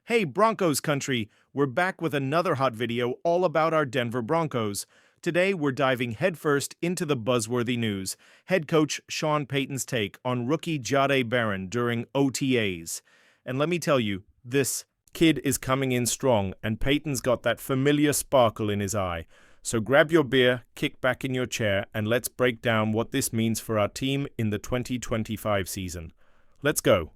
Hey Broncos country, we're back with another hot video all about our Denver Broncos. Today we're diving headfirst into the buzzworthy news. Head coach Sean Payton's take on rookie Jahdae Barron during OTAs. And let me tell you, this kid is coming in strong and Payton's got that familiar sparkle in his eye. So grab your beer, kick back in your chair, and let's break down what this means for our team in the 2025 season. Let's go.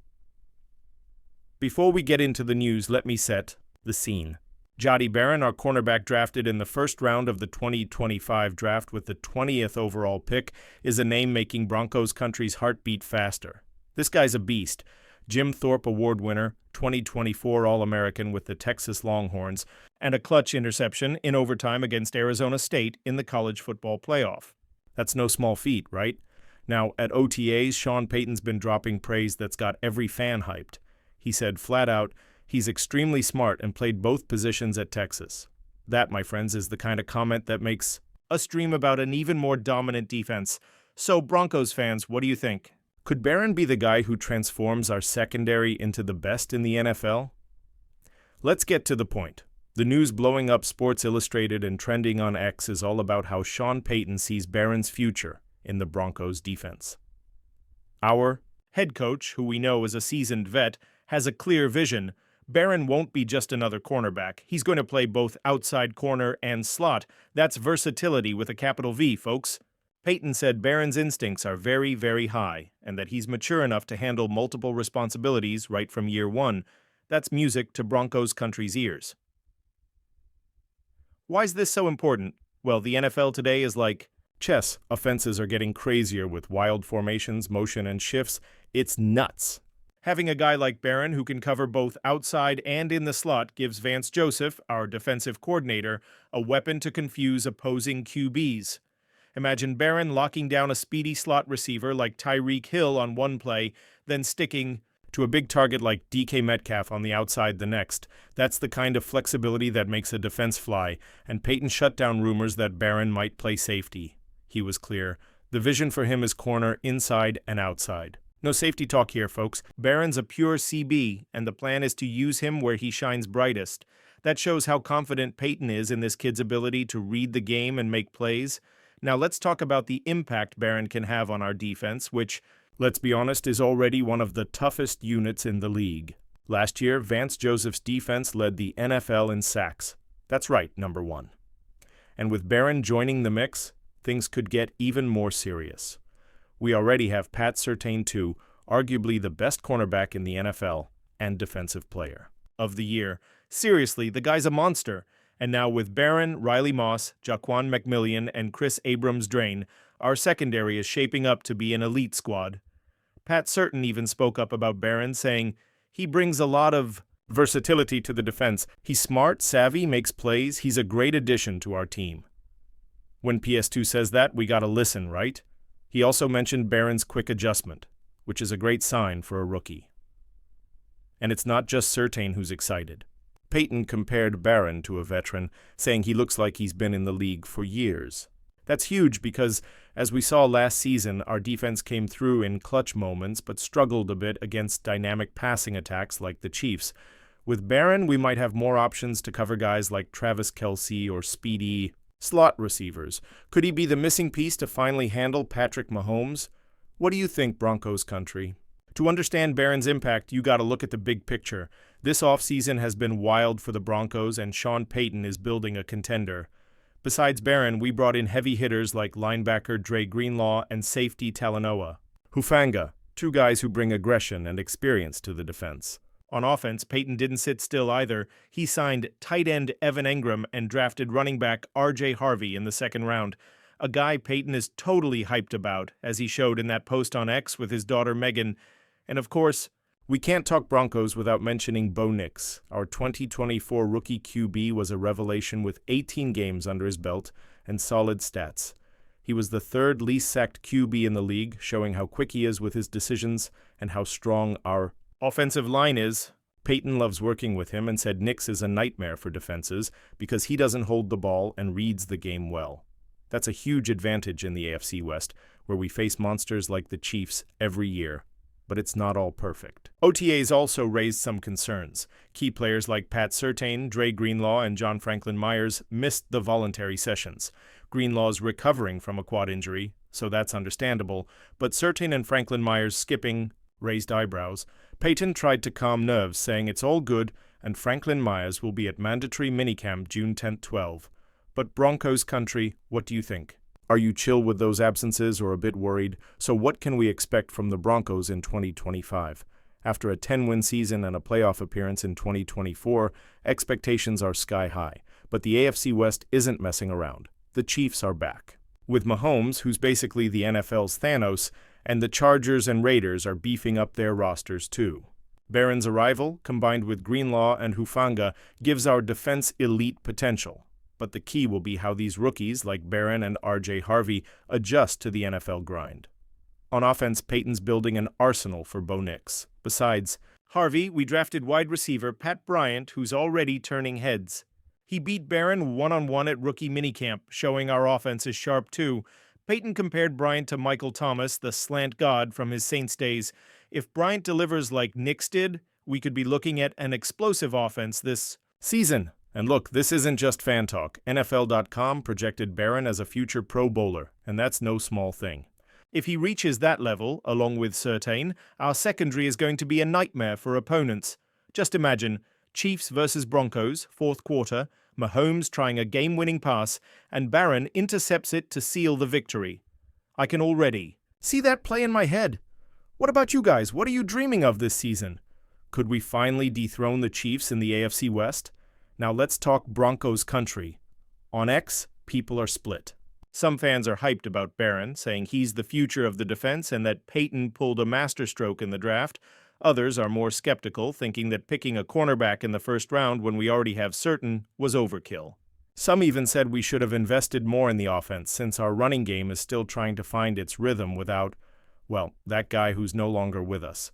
Before we get into the news, let me set the scene. Jahdae Barron, our cornerback drafted in the first round of the 2025 draft with the 20th overall pick, is a name making Broncos country's heart beat faster. This guy's a beast. Jim Thorpe Award winner, 2024 All-American with the Texas Longhorns, and a clutch interception in overtime against Arizona State in the college football playoff. That's no small feat, right? Now, at OTAs, Sean Payton's been dropping praise that's got every fan hyped. He said flat out, he's extremely smart and played both positions at Texas. That, my friends, is the kind of comment that makes us dream about an even more dominant defense. So, Broncos fans, what do you think? Could Barron be the guy who transforms our secondary into the best in the NFL? Let's get to the point. The news blowing up Sports Illustrated and trending on X is all about how Sean Payton sees Barron's future in the Broncos defense. Our head coach, who we know is a seasoned vet, has a clear vision. Barron won't be just another cornerback. He's going to play both outside corner and slot. That's versatility with a capital V, folks. Payton said Barron's instincts are very, very high, and that he's mature enough to handle multiple responsibilities right from year one. That's music to Broncos country's ears. Why is this so important? Well, the NFL today is like chess. Offenses are getting crazier with wild formations, motion, and shifts. It's nuts. Having a guy like Barron who can cover both outside and in the slot gives Vance Joseph, our defensive coordinator, a weapon to confuse opposing QBs. Imagine Barron locking down a speedy slot receiver like Tyreek Hill on one play, then sticking to a big target like DK Metcalf on the outside the next. That's the kind of flexibility that makes a defense fly, and Payton shut down rumors that Barron might play safety. He was clear. The vision for him is corner, inside, and outside. No safety talk here, folks. Barron's a pure CB, and the plan is to use him where he shines brightest. That shows how confident Payton is in this kid's ability to read the game and make plays. Now let's talk about the impact Barron can have on our defense, which, let's be honest, is already one of the toughest units in the league. Last year, Vance Joseph's defense led the NFL in sacks. That's right, number one. And with Barron joining the mix, things could get even more serious. We already have Pat Surtain II, arguably the best cornerback in the NFL and defensive player of the year. Seriously, the guy's a monster. And now with Barron, Riley Moss, Jaquan McMillian, and Chris Abrams-Drain, our secondary is shaping up to be an elite squad. Pat Surtain even spoke up about Barron, saying, he brings a lot of versatility to the defense. He's smart, savvy, makes plays. He's a great addition to our team. When PS2 says that, we gotta listen, right? He also mentioned Barron's quick adjustment, which is a great sign for a rookie. And it's not just Surtain who's excited. Payton compared Barron to a veteran, saying he looks like he's been in the league for years. That's huge because, as we saw last season, our defense came through in clutch moments but struggled a bit against dynamic passing attacks like the Chiefs. With Barron, we might have more options to cover guys like Travis Kelce or speedy slot receivers. Could he be the missing piece to finally handle Patrick Mahomes? What do you think, Broncos country? To understand Barron's impact, you gotta look at the big picture. This offseason has been wild for the Broncos, and Sean Payton is building a contender. Besides Barron, we brought in heavy hitters like linebacker Dre Greenlaw and safety Talanoa Hufanga, two guys who bring aggression and experience to the defense. On offense, Payton didn't sit still either. He signed tight end Evan Engram and drafted running back R.J. Harvey in the second round, a guy Payton is totally hyped about, as he showed in that post on X with his daughter Megan. And of course, we can't talk Broncos without mentioning Bo Nix. Our 2024 rookie QB was a revelation with 18 games under his belt and solid stats. He was the third least sacked QB in the league, showing how quick he is with his decisions and how strong our offensive line is. Payton loves working with him and said Nix is a nightmare for defenses because he doesn't hold the ball and reads the game well. That's a huge advantage in the AFC West, where we face monsters like the Chiefs every year. but it's not all perfect. OTAs also raised some concerns. Key players like Pat Surtain, Dre Greenlaw, and John Franklin Myers missed the voluntary sessions. Greenlaw's recovering from a quad injury, so that's understandable, but Surtain and Franklin Myers skipping raised eyebrows. Payton tried to calm nerves, saying it's all good, and Franklin Myers will be at mandatory minicamp June 10-12. But Broncos country, what do you think? Are you chill with those absences or a bit worried? So what can we expect from the Broncos in 2025? After a 10-win season and a playoff appearance in 2024, expectations are sky high. But the AFC West isn't messing around. The Chiefs are back. With Mahomes, who's basically the NFL's Thanos, and the Chargers and Raiders are beefing up their rosters too. Barron's arrival, combined with Greenlaw and Hufanga, gives our defense elite potential. But the key will be how these rookies, like Barron and R.J. Harvey, adjust to the NFL grind. On offense, Payton's building an arsenal for Bo Nix. Besides Harvey, we drafted wide receiver Pat Bryant, who's already turning heads. He beat Barron one-on-one at rookie minicamp, showing our offense is sharp too. Payton compared Bryant to Michael Thomas, the slant god from his Saints days. If Bryant delivers like Nix did, we could be looking at an explosive offense this season. And look, this isn't just fan talk. NFL.com projected Barron as a future Pro Bowler, and that's no small thing. If he reaches that level, along with Surtain, our secondary is going to be a nightmare for opponents. Just imagine, Chiefs versus Broncos, fourth quarter, Mahomes trying a game-winning pass, and Barron intercepts it to seal the victory. I can already see that play in my head. What about you guys? What are you dreaming of this season? Could we finally dethrone the Chiefs in the AFC West? Now let's talk Broncos country. On X, people are split. Some fans are hyped about Barron, saying he's the future of the defense and that Payton pulled a masterstroke in the draft. Others are more skeptical, thinking that picking a cornerback in the first round when we already have certain was overkill. Some even said we should have invested more in the offense, since our running game is still trying to find its rhythm without, well, that guy who's no longer with us.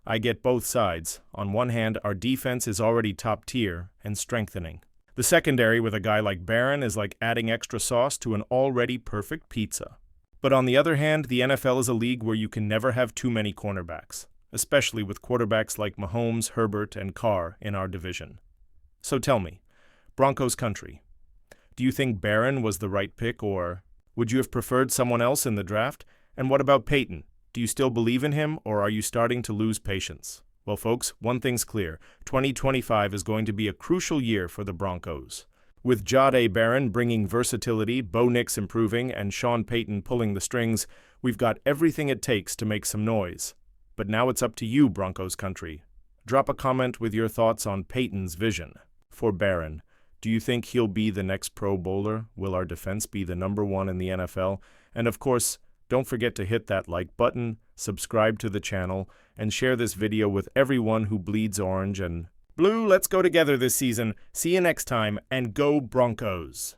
I get both sides. On one hand, our defense is already top tier and strengthening. The secondary with a guy like Barron is like adding extra sauce to an already perfect pizza. But on the other hand, the NFL is a league where you can never have too many cornerbacks, especially with quarterbacks like Mahomes, Herbert, and Carr in our division. So tell me, Broncos country, do you think Barron was the right pick, or would you have preferred someone else in the draft? And what about Payton? Do you still believe in him, or are you starting to lose patience? Well, folks, one thing's clear. 2025 is going to be a crucial year for the Broncos. With Jahdae Barron bringing versatility, Bo Nix improving, and Sean Payton pulling the strings, we've got everything it takes to make some noise. But now it's up to you, Broncos country. Drop a comment with your thoughts on Payton's vision. For Barron, do you think he'll be the next Pro Bowler? Will our defense be the #1 in the NFL? And of course, don't forget to hit that like button, subscribe to the channel, and share this video with everyone who bleeds orange and blue. Let's go together this season. See you next time, and go Broncos!